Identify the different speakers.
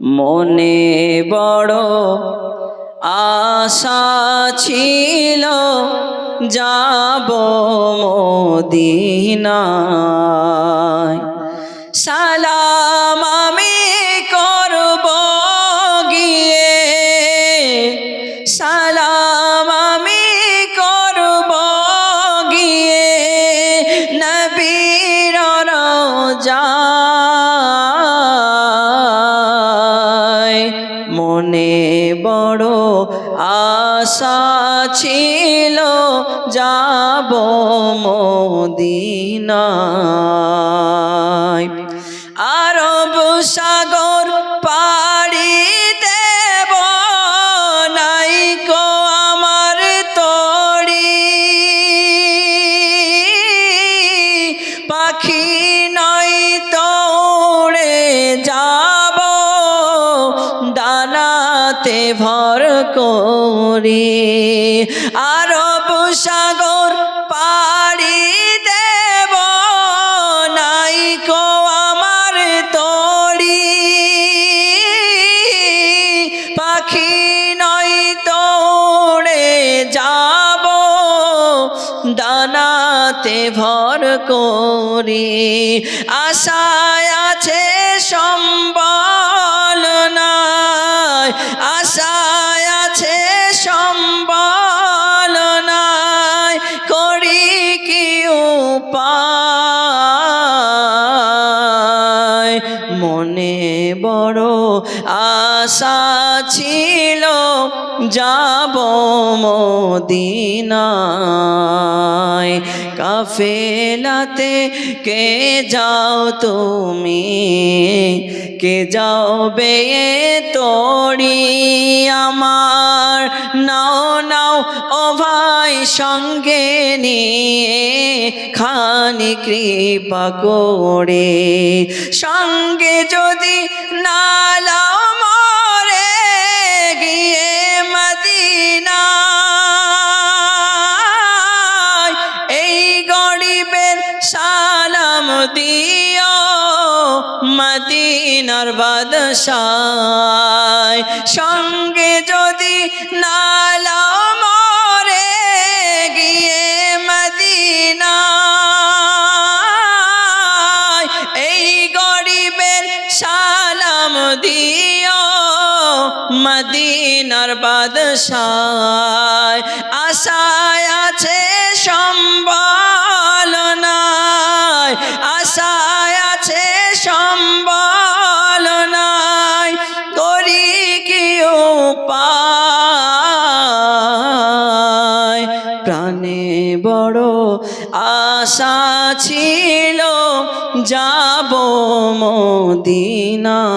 Speaker 1: মনে বড় আশা ছিল যাব মদিনায়, সালাম আমি করব গিয়ে, সালাম আমি করব গিয়ে নবীর রওজায়। মনে বড় আশা ছিল যাব মদিনায়, আরব সাগর পাড়ি দেব নাইকো আমার তড়ি, পাখি নয় তো উড়ে যাব ডানাতে ভর করে, আরব সাগর পাড়ি দেব নাইকো আমার তড়ি, পাখি নয় তো উড়ে যাব ডানাতে ভর করে, আশায় আছে সম্বল নাই, আশায় আছে সম্বল নাই, করি কি উপায়। মনে বড় আশা ছিল যাব মদিনায়, কাফেলাতে কে যাও তুমি, কে যাও বে তোড়ি আমার, নাও নাও ও ভাই সঙ্গে নিয়ে খানি কৃপা করে, সঙ্গে যদি না লাও মরে গিয়ে মদিনায়, এই গরিবের সালাম দিও মদিনার বাদশায়, সঙ্গে যদি না লাও মরে গিয়ে মদিনায়, এই গরিবের সালাম দিও মদিনার বাদশায়, আশায় আছে সম্বল নাই, আশায় আছে সম্বল নাই, করি কি উপায়। প্রাণে বড় আশা ছিল যাব মদিনায়।